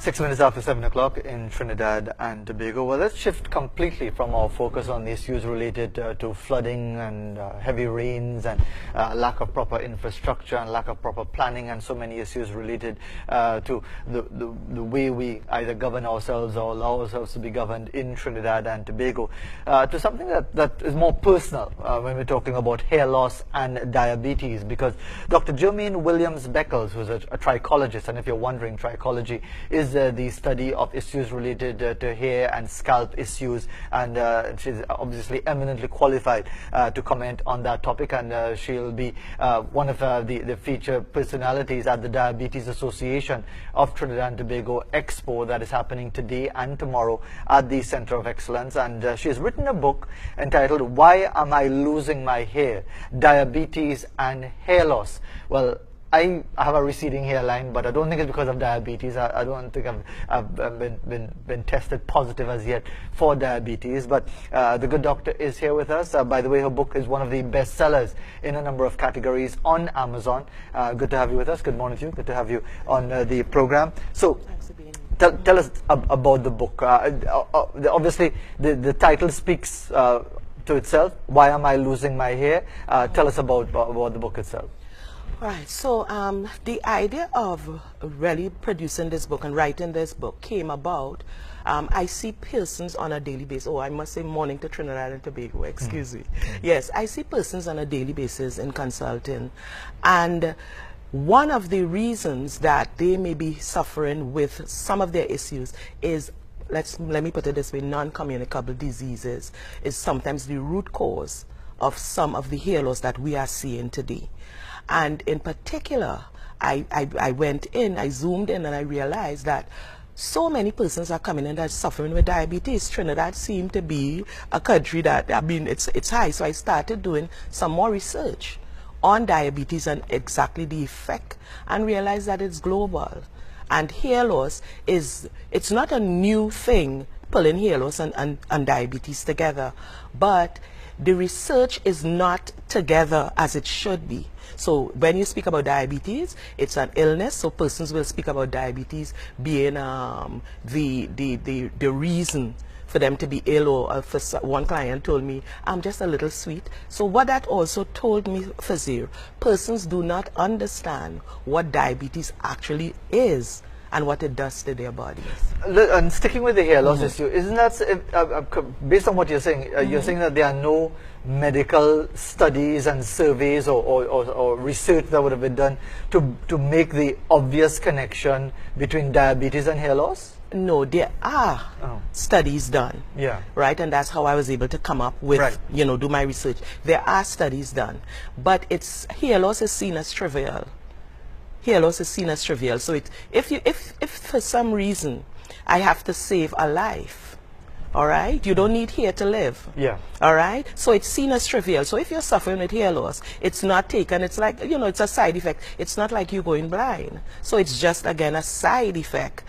6 minutes after 7 o'clock in Trinidad and Tobago. Well, let's shift completely from our focus on the issues related to flooding and heavy rains and lack of proper infrastructure and lack of proper planning and so many issues related to the way we either govern ourselves or allow ourselves to be governed in Trinidad and Tobago, to something that is more personal when we're talking about hair loss and diabetes, because Dr. Jermaine Williams-Beckles, who's a trichologist, and if you're wondering, trichology is the study of issues related to hair and scalp issues, and she's obviously eminently qualified to comment on that topic, and she'll be one of the featured personalities at the Diabetes Association of Trinidad and Tobago Expo that is happening today and tomorrow at the Center of Excellence. And she has written a book entitled "Why Am I Losing My Hair? Diabetes and Hair Loss." Well, I have a receding hairline, but I don't think it's because of diabetes. I don't think I've been tested positive as yet for diabetes. But the good doctor is here with us. By the way, her book is one of the best sellers in a number of categories on Amazon. Good to have you with us. Good morning to you. Good to have you on the program. So, tell us about the book. Obviously, the title speaks to itself. Why am I losing my hair? Tell us about the book itself. Right, so the idea of really producing this book and writing this book came about. I see persons on a daily basis. Oh, I must say morning to Trinidad and Tobago, excuse me. Yes, I see persons on a daily basis in consulting. And one of the reasons that they may be suffering with some of their issues is, let me put it this way, non-communicable diseases is sometimes the root cause of some of the hair loss that we are seeing today. And in particular, I went in, I zoomed in, and I realized that so many persons are coming in that are suffering with diabetes. Trinidad seemed to be a country that, I mean, it's high. So I started doing some more research on diabetes and exactly the effect, and realized that it's global. And hair loss it's not a new thing, pulling hair loss and diabetes together, but the research is not together as it should be. So when you speak about diabetes, it's an illness, so persons will speak about diabetes being the reason for them to be ill, or one client told me, I'm just a little sweet. So what that also told me, Fazir, persons do not understand what diabetes actually is and what it does to their bodies. And sticking with the hair loss issue, isn't that, based on what you're saying, you're saying that there are no medical studies and surveys or research that would have been done to make the obvious connection between diabetes and hair loss? No, there are studies done. Yeah. Right, and that's how I was able to come up with, do my research. There are studies done, but hair loss is seen as trivial. Hair loss is seen as trivial. So if for some reason I have to save a life, all right, you don't need hair to live. Yeah. All right. So it's seen as trivial. So if you're suffering with hair loss, it's not taken. It's like, it's a side effect. It's not like you going blind. So it's just, again, a side effect,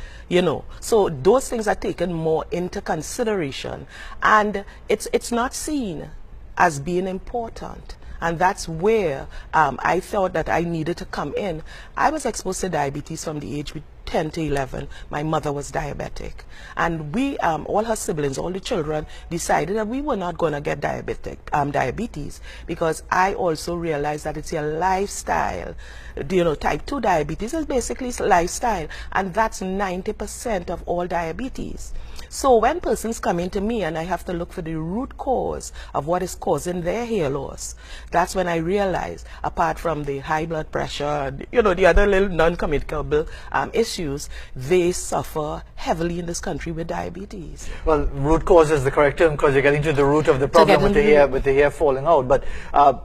So those things are taken more into consideration, and it's not seen as being important. And that's where I thought that I needed to come in. I was exposed to diabetes from the age of 10 to 11. My mother was diabetic. And we, all her siblings, all the children, decided that we were not going to get diabetes, because I also realized that it's a lifestyle. Type 2 diabetes is basically lifestyle, and that's 90% of all diabetes. So when persons come into me and I have to look for the root cause of what is causing their hair loss, that's when I realize, apart from the high blood pressure, the other little non-communicable issues, they suffer heavily in this country with diabetes. Well, root cause is the correct term, because you're getting to the root of the problem with the hair falling out. But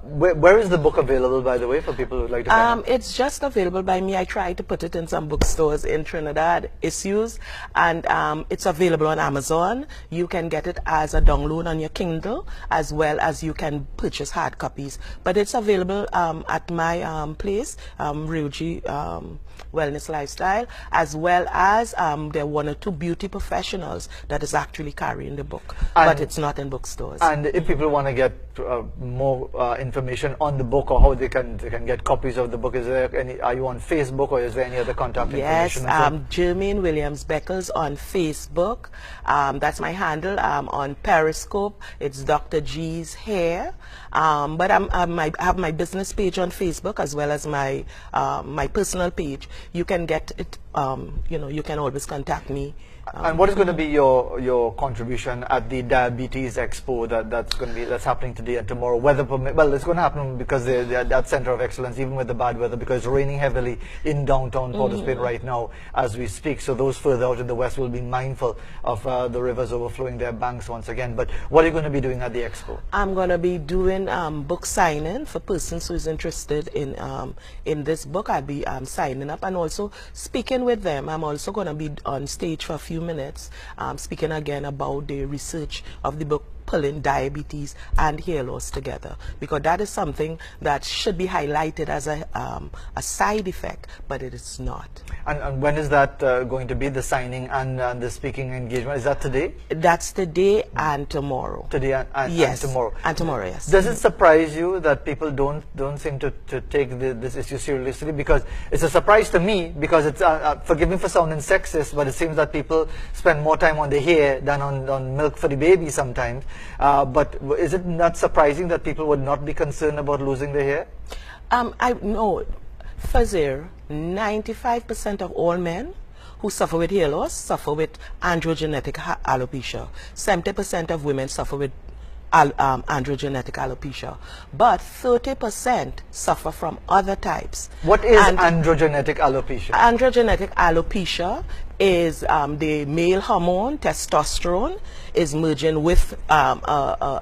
where is the book available, by the way, for people who would like to find out? It's just available by me. I tried to put it in some bookstores in Trinidad, issues, and it's available on Amazon. You can get it as a download on your Kindle, as well as you can purchase hard copies. But it's available at my place, Ryuji Wellness Lifestyle, as well as there are 1 or 2 beauty professionals that is actually carrying the book, And but it's not in bookstores. And if people want to get more information on the book, or how they can get copies of the book, is there any? Are you on Facebook, or is there any other contact Yes, information? Jermaine Williams Beckles on Facebook. That's my handle. On Periscope, it's Dr. G's Hair. But I have my business page on Facebook as well as my my personal page. You can get it. You know, you can always contact me. And what is going to be your contribution at the Diabetes Expo that's happening today and tomorrow? Weather permit, well, it's going to happen because they're that center of excellence, even with the bad weather, because it's raining heavily in downtown Port of Spain right now as we speak. So those further out in the west will be mindful of the rivers overflowing their banks once again. But what are you going to be doing at the expo? I'm going to be doing book signing for persons who is interested in this book. I'll be signing up and also speaking with them. I'm also going to be on stage for a few minutes speaking again about the research of the book, Pulling Diabetes and Hair Loss Together, because that is something that should be highlighted as a side effect, but it is not. And when is that going to be, the signing and the speaking engagement? Is that today? That's today and tomorrow. Today and Yes, tomorrow. and tomorrow, yes. Does it surprise you that people don't seem to take this issue seriously? Because it's a surprise to me, because it's forgive me for sounding sexist, but it seems that people spend more time on the hair than on milk for the baby sometimes. But is it not surprising that people would not be concerned about losing their hair? I know, Fazir, 95% of all men who suffer with hair loss suffer with androgenetic alopecia. 70% of women suffer with androgenetic alopecia, but 30% suffer from other types. What is androgenetic alopecia? Androgenetic alopecia is the male hormone testosterone is merging with an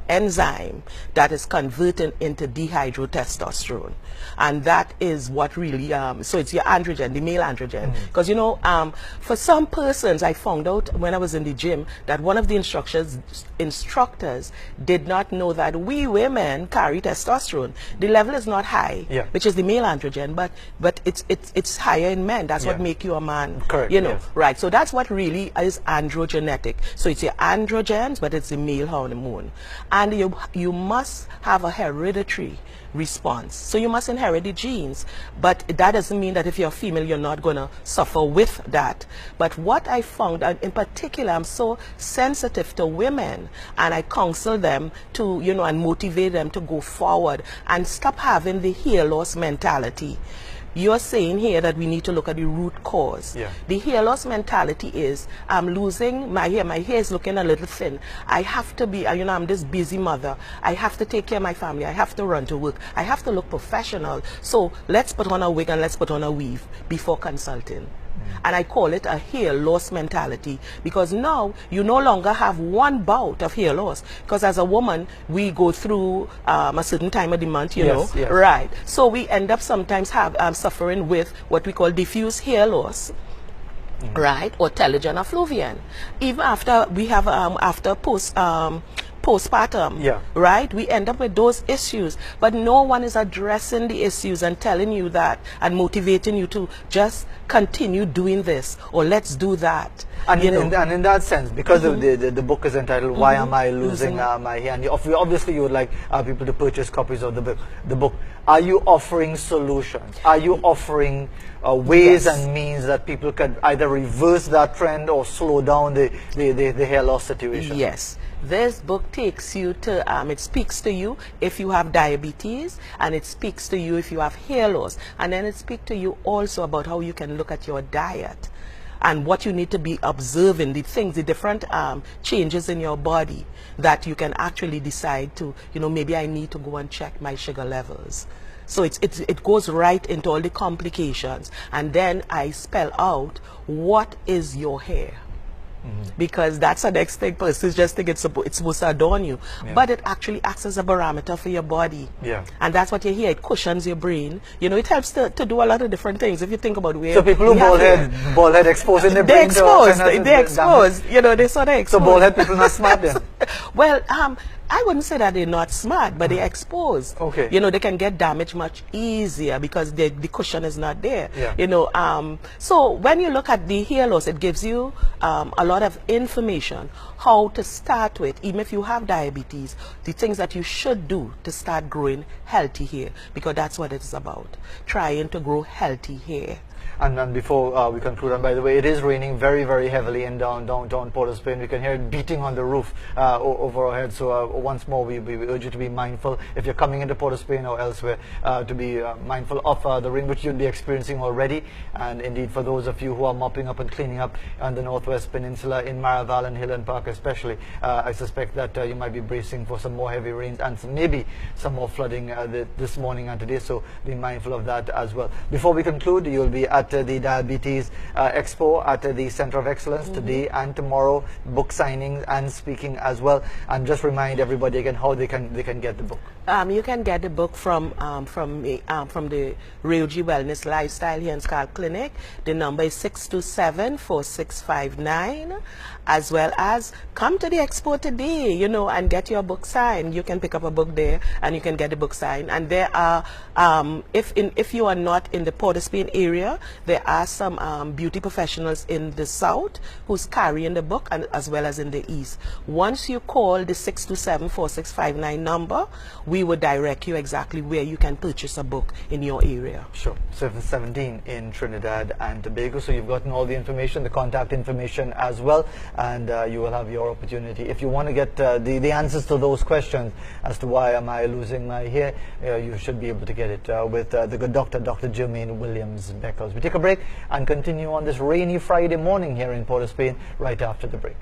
enzyme that is converting into dihydrotestosterone, and that is what really so it's your androgen, the male androgen. Because you know, for some persons, I found out when I was in the gym that one of the instructors did not know that we women carry testosterone. The level is not high, which is the male androgen, but it's higher in men. That's what make you a man. Correct. You know, right? So that's what really is androgenetic. So it's your androgens, but it's the male hormone, and you must have a hereditary response. So you must inherit the genes, but that doesn't mean that if you're female, you're not going to suffer with that. But what I found, and in particular, I'm so sensitive to women, and I counsel them to, you know, and motivate them to go forward and stop having the hair loss mentality. You're saying here that we need to look at the root cause. The hair loss mentality is, I'm losing my hair is looking a little thin. I have to be, you know, I'm this busy mother. I have to take care of my family. I have to run to work. I have to look professional. So let's put on a wig and let's put on a weave before consulting. And I call it a hair loss mentality, because now you no longer have one bout of hair loss, because as a woman we go through a certain time of the month, you know, right? So we end up sometimes suffering with what we call diffuse hair loss, right, or telogen effluvium. Even after we have after postpartum, right, we end up with those issues, but no one is addressing the issues and telling you that and motivating you to just continue doing this or let's do that. And, and in that sense, because the book is entitled Why Am I Losing My Hair, and obviously you would like people to purchase copies of the book. Are you offering solutions? Are you offering ways and means that people can either reverse that trend or slow down the hair loss situation? Yes. This book takes you to, it speaks to you if you have diabetes, and it speaks to you if you have hair loss, and then it speaks to you also about how you can look at your diet and what you need to be observing, the things, the different changes in your body that you can actually decide to, you know, maybe I need to go and check my sugar levels. So it goes right into all the complications, and then I spell out what is your hair. Because that's the next thing. Persons just think it's supposed to adorn you, but it actually acts as a barometer for your body. And that's what you hear. It cushions your brain. You know, it helps to do a lot of different things. If you think about where. So people who bald head exposing their they brain. They expose. You know, they sort of expose. So bald head people not smart then. Well, I wouldn't say that they're not smart, but they're exposed. Okay. You know, they can get damaged much easier because the cushion is not there. Yeah. You know, so when you look at the hair loss, it gives you a lot of information how to start with, even if you have diabetes, the things that you should do to start growing healthy hair, because that's what it's about, trying to grow healthy hair. And before we conclude, and by the way, it is raining very, very heavily in downtown Port of Spain. We can hear it beating on the roof over our heads. So once more, we urge you to be mindful if you're coming into Port of Spain or elsewhere, to be mindful of the rain which you'll be experiencing already. And indeed, for those of you who are mopping up and cleaning up on the Northwest Peninsula in Maraval and Highland Park especially, I suspect that you might be bracing for some more heavy rains and maybe some more flooding this morning and today. So be mindful of that as well. Before we conclude, you'll be at the Diabetes Expo at the Center of Excellence today and tomorrow, book signings and speaking as well. And just remind everybody again how they can get the book. You can get the book from the Ryoji Wellness Lifestyle here in Scar Clinic. The number is 627-4659. As well as come to the expo today, you know, and get your book signed. You can pick up a book there and you can get the book signed. And there are, if you are not in the Port of Spain area, there are some beauty professionals in the south who's carrying the book, and as well as in the east. Once you call the 627-4659 number, we will direct you exactly where you can purchase a book in your area. Sure. 717 in Trinidad and Tobago. So you've gotten all the information, the contact information as well, and you will have your opportunity. If you want to get the answers to those questions as to why am I losing my hair, you should be able to get it with the good doctor, Dr. Jermaine Williams Beckles. We take a break and continue on this rainy Friday morning here in Port of Spain right after the break.